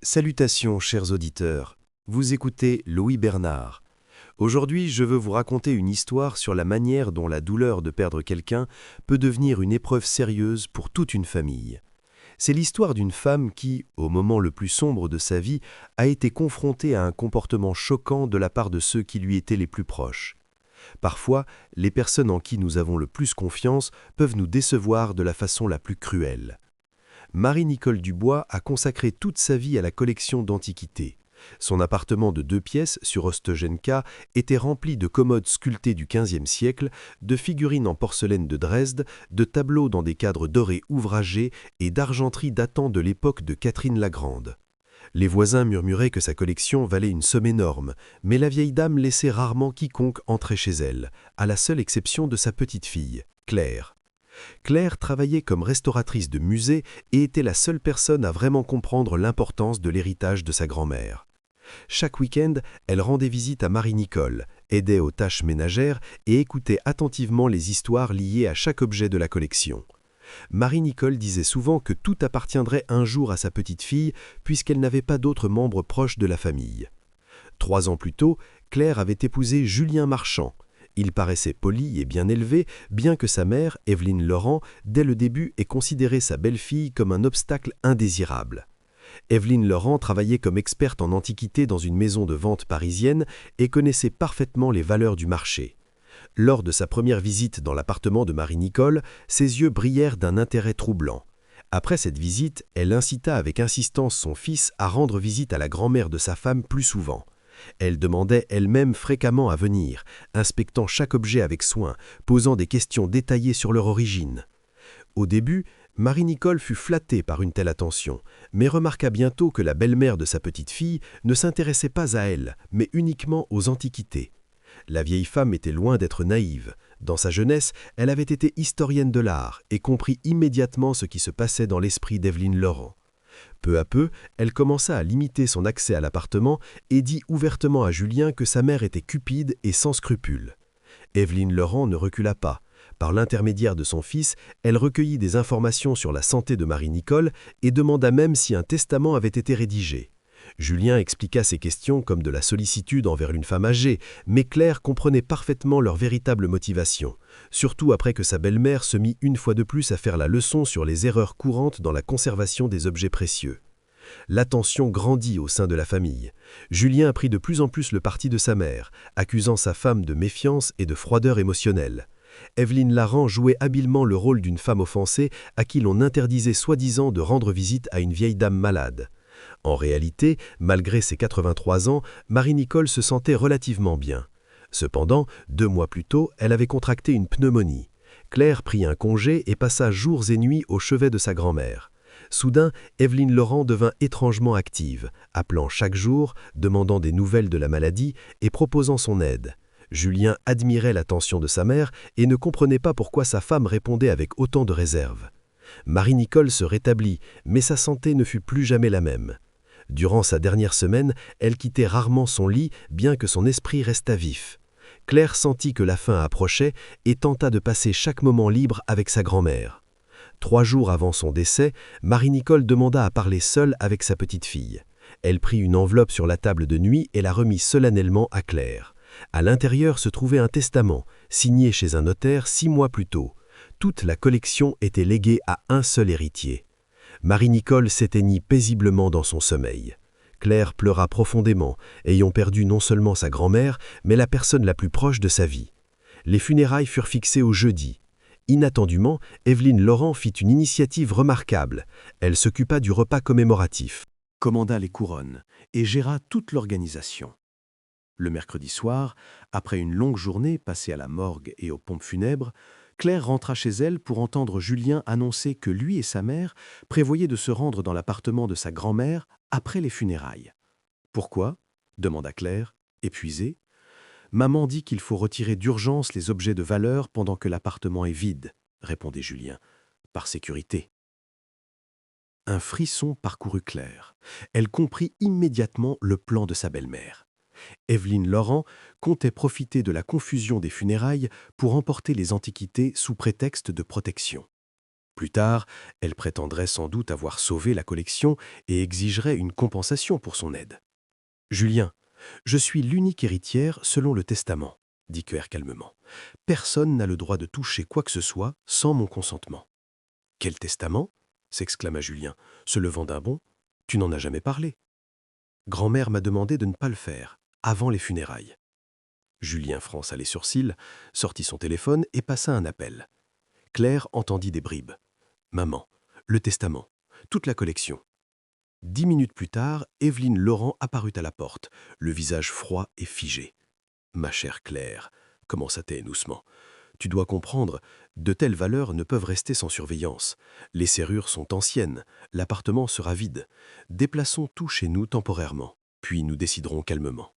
Salutations, chers auditeurs. Vous écoutez Louis Bernard. Aujourd'hui, je veux vous raconter une histoire sur la manière dont la douleur de perdre quelqu'un peut devenir une épreuve sérieuse pour toute une famille. C'est l'histoire d'une femme qui, au moment le plus sombre de sa vie, a été confrontée à un comportement choquant de la part de ceux qui lui étaient les plus proches. Parfois, les personnes en qui nous avons le plus confiance peuvent nous décevoir de la façon la plus cruelle. Marie-Nicole Dubois a consacré toute sa vie à la collection d'antiquités. Son appartement de 2 pièces sur Ostojenka était rempli de commodes sculptées du XVe siècle, de figurines en porcelaine de Dresde, de tableaux dans des cadres dorés ouvragés et d'argenterie datant de l'époque de Catherine la Grande. Les voisins murmuraient que sa collection valait une somme énorme, mais la vieille dame laissait rarement quiconque entrer chez elle, à la seule exception de sa petite-fille, Claire. Claire travaillait comme restauratrice de musée et était la seule personne à vraiment comprendre l'importance de l'héritage de sa grand-mère. Chaque week-end, elle rendait visite à Marie-Nicole, aidait aux tâches ménagères et écoutait attentivement les histoires liées à chaque objet de la collection. Marie-Nicole disait souvent que tout appartiendrait un jour à sa petite-fille puisqu'elle n'avait pas d'autres membres proches de la famille. 3 ans plus tôt, Claire avait épousé Julien Marchand. Il paraissait poli et bien élevé, bien que sa mère, Evelyne Laurent, dès le début ait considéré sa belle-fille comme un obstacle indésirable. Evelyne Laurent travaillait comme experte en antiquités dans une maison de vente parisienne et connaissait parfaitement les valeurs du marché. Lors de sa première visite dans l'appartement de Marie-Nicole, ses yeux brillèrent d'un intérêt troublant. Après cette visite, elle incita avec insistance son fils à rendre visite à la grand-mère de sa femme plus souvent. Elle demandait elle-même fréquemment à venir, inspectant chaque objet avec soin, posant des questions détaillées sur leur origine. Au début, Marie-Nicole fut flattée par une telle attention, mais remarqua bientôt que la belle-mère de sa petite-fille ne s'intéressait pas à elle, mais uniquement aux antiquités. La vieille femme était loin d'être naïve. Dans sa jeunesse, elle avait été historienne de l'art et comprit immédiatement ce qui se passait dans l'esprit d'Evelyne Laurent. Peu à peu, elle commença à limiter son accès à l'appartement et dit ouvertement à Julien que sa mère était cupide et sans scrupules. Evelyne Laurent ne recula pas. Par l'intermédiaire de son fils, elle recueillit des informations sur la santé de Marie-Nicole et demanda même si un testament avait été rédigé. Julien expliqua ces questions comme de la sollicitude envers une femme âgée, mais Claire comprenait parfaitement leur véritable motivation, surtout après que sa belle-mère se mit une fois de plus à faire la leçon sur les erreurs courantes dans la conservation des objets précieux. La tension grandit au sein de la famille. Julien prit de plus en plus le parti de sa mère, accusant sa femme de méfiance et de froideur émotionnelle. Evelyne Laurent jouait habilement le rôle d'une femme offensée à qui l'on interdisait soi-disant de rendre visite à une vieille dame malade. En réalité, malgré ses 83 ans, Marie-Nicole se sentait relativement bien. Cependant, 2 mois plus tôt, elle avait contracté une pneumonie. Claire prit un congé et passa jours et nuits au chevet de sa grand-mère. Soudain, Evelyne Laurent devint étrangement active, appelant chaque jour, demandant des nouvelles de la maladie et proposant son aide. Julien admirait l'attention de sa mère et ne comprenait pas pourquoi sa femme répondait avec autant de réserve. Marie-Nicole se rétablit, mais sa santé ne fut plus jamais la même. Durant sa dernière semaine, elle quittait rarement son lit, bien que son esprit restât vif. Claire sentit que la fin approchait et tenta de passer chaque moment libre avec sa grand-mère. 3 jours avant son décès, Marie-Nicole demanda à parler seule avec sa petite-fille. Elle prit une enveloppe sur la table de nuit et la remit solennellement à Claire. À l'intérieur se trouvait un testament, signé chez un notaire 6 mois plus tôt. Toute la collection était léguée à un seul héritier. Marie-Nicole s'éteignit paisiblement dans son sommeil. Claire pleura profondément, ayant perdu non seulement sa grand-mère, mais la personne la plus proche de sa vie. Les funérailles furent fixées au jeudi. Inattendument, Evelyne Laurent fit une initiative remarquable. Elle s'occupa du repas commémoratif, commanda les couronnes et géra toute l'organisation. Le mercredi soir, après une longue journée passée à la morgue et aux pompes funèbres, Claire rentra chez elle pour entendre Julien annoncer que lui et sa mère prévoyaient de se rendre dans l'appartement de sa grand-mère après les funérailles. « Pourquoi » demanda Claire, épuisée. « Maman dit qu'il faut retirer d'urgence les objets de valeur pendant que l'appartement est vide, » répondait Julien, « par sécurité. » Un frisson parcourut Claire. Elle comprit immédiatement le plan de sa belle-mère. Evelyne Laurent comptait profiter de la confusion des funérailles pour emporter les antiquités sous prétexte de protection. Plus tard, elle prétendrait sans doute avoir sauvé la collection et exigerait une compensation pour son aide. Julien, je suis l'unique héritière selon le testament, dit Claire calmement. Personne n'a le droit de toucher quoi que ce soit sans mon consentement. Quel testament s'exclama Julien, se levant d'un bond. Tu n'en as jamais parlé. Grand-mère m'a demandé de ne pas le faire, avant les funérailles. Julien fronça les sourcils, sortit son téléphone et passa un appel. Claire entendit des bribes. Maman, le testament, toute la collection. 10 minutes plus tard, Evelyne Laurent apparut à la porte, le visage froid et figé. « Ma chère Claire, » commença-t-elle doucement, « tu dois comprendre, de telles valeurs ne peuvent rester sans surveillance. Les serrures sont anciennes, l'appartement sera vide. Déplaçons tout chez nous temporairement, puis nous déciderons calmement. »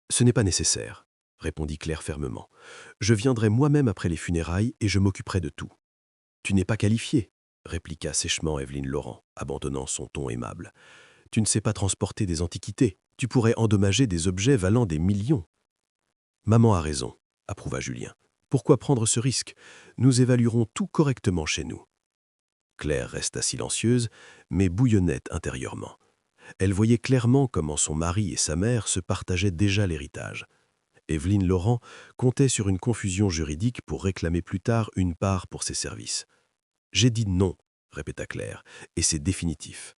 « Ce n'est pas nécessaire, » répondit Claire fermement. « Je viendrai moi-même après les funérailles et je m'occuperai de tout. »« Tu n'es pas qualifiée, » répliqua sèchement Evelyne Laurent, abandonnant son ton aimable. « Tu ne sais pas transporter des antiquités. Tu pourrais endommager des objets valant des millions. » « Maman a raison, » approuva Julien. « Pourquoi prendre ce risque? Nous évaluerons tout correctement chez nous. » Claire resta silencieuse, mais bouillonnait intérieurement. Elle voyait clairement comment son mari et sa mère se partageaient déjà l'héritage. Evelyne Laurent comptait sur une confusion juridique pour réclamer plus tard une part pour ses services. « J'ai dit non, » répéta Claire, « et c'est définitif. »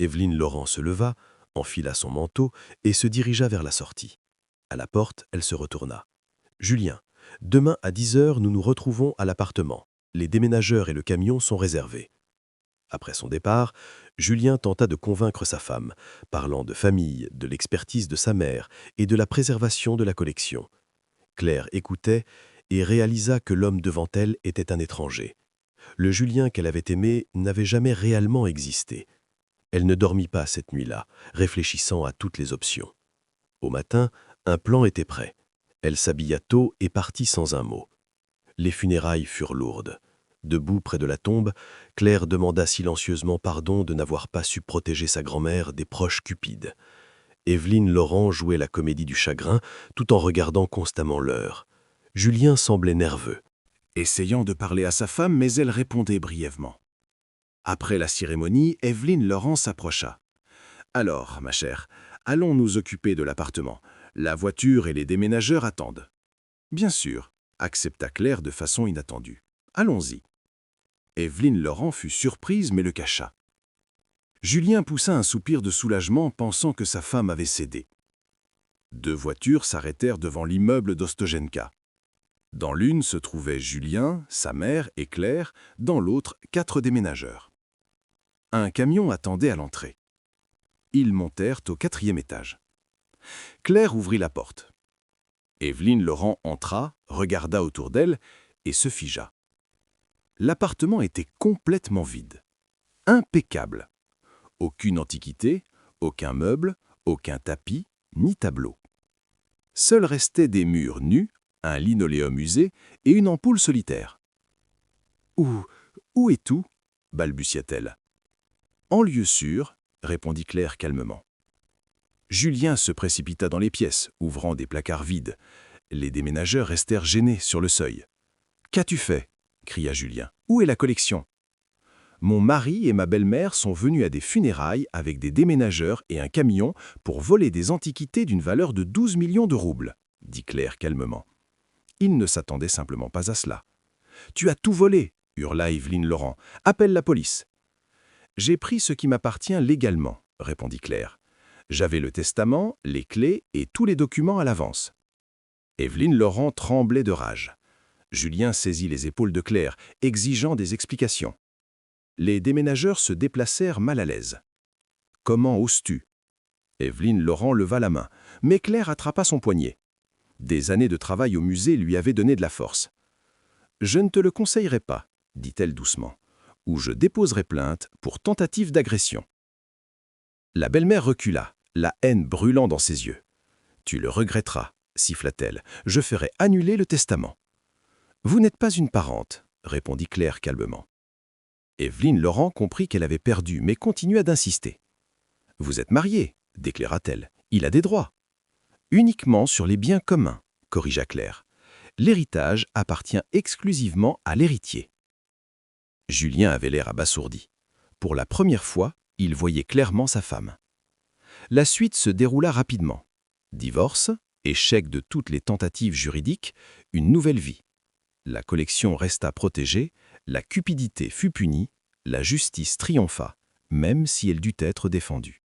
Evelyne Laurent se leva, enfila son manteau et se dirigea vers la sortie. À la porte, elle se retourna. « Julien, demain à 10 heures, nous nous retrouvons à l'appartement. Les déménageurs et le camion sont réservés. » Après son départ, Julien tenta de convaincre sa femme, parlant de famille, de l'expertise de sa mère et de la préservation de la collection. Claire écoutait et réalisa que l'homme devant elle était un étranger. Le Julien qu'elle avait aimé n'avait jamais réellement existé. Elle ne dormit pas cette nuit-là, réfléchissant à toutes les options. Au matin, un plan était prêt. Elle s'habilla tôt et partit sans un mot. Les funérailles furent lourdes. Debout près de la tombe, Claire demanda silencieusement pardon de n'avoir pas su protéger sa grand-mère des proches cupides. Evelyne Laurent jouait la comédie du chagrin tout en regardant constamment l'heure. Julien semblait nerveux, essayant de parler à sa femme, mais elle répondait brièvement. Après la cérémonie, Evelyne Laurent s'approcha. « Alors, ma chère, allons nous occuper de l'appartement. La voiture et les déménageurs attendent. »« Bien sûr, » accepta Claire de façon inattendue. « Allons-y. » Evelyne Laurent fut surprise mais le cacha. Julien poussa un soupir de soulagement pensant que sa femme avait cédé. 2 voitures s'arrêtèrent devant l'immeuble d'Ostojenka. Dans l'une se trouvaient Julien, sa mère et Claire, dans l'autre 4 déménageurs. Un camion attendait à l'entrée. Ils montèrent au 4e étage. Claire ouvrit la porte. Evelyne Laurent entra, regarda autour d'elle et se figea. L'appartement était complètement vide. Impeccable. Aucune antiquité, aucun meuble, aucun tapis, ni tableau. Seuls restaient des murs nus, un linoléum usé et une ampoule solitaire. « Où est tout ?» balbutia-t-elle. « En lieu sûr, » répondit Claire calmement. Julien se précipita dans les pièces, ouvrant des placards vides. Les déménageurs restèrent gênés sur le seuil. « Qu'as-tu fait ?» cria Julien. « Où est la collection ?»« Mon mari et ma belle-mère sont venus à des funérailles avec des déménageurs et un camion pour voler des antiquités d'une valeur de 12 millions de roubles, dit Claire calmement. Ils ne s'attendaient simplement pas à cela. « Tu as tout volé !» hurla Evelyne Laurent. « Appelle la police !»« J'ai pris ce qui m'appartient légalement, » répondit Claire. « J'avais le testament, les clés et tous les documents à l'avance. » Evelyne Laurent tremblait de rage. Julien saisit les épaules de Claire, exigeant des explications. Les déménageurs se déplacèrent mal à l'aise. « Comment oses-tu » Evelyne Laurent leva la main, mais Claire attrapa son poignet. Des années de travail au musée lui avaient donné de la force. « Je ne te le conseillerais pas, » dit-elle doucement, « ou je déposerai plainte pour tentative d'agression. » La belle-mère recula, la haine brûlant dans ses yeux. « Tu le regretteras, » siffla-t-elle, « je ferai annuler le testament. »« Vous n'êtes pas une parente, » répondit Claire calmement. Evelyne Laurent comprit qu'elle avait perdu, mais continua d'insister. « Vous êtes mariée, » déclara-t-elle, « il a des droits. »« Uniquement sur les biens communs, » corrigea Claire. « L'héritage appartient exclusivement à l'héritier. » Julien avait l'air abasourdi. Pour la première fois, il voyait clairement sa femme. La suite se déroula rapidement. Divorce, échec de toutes les tentatives juridiques, une nouvelle vie. La collection resta protégée, la cupidité fut punie, la justice triompha, même si elle dut être défendue.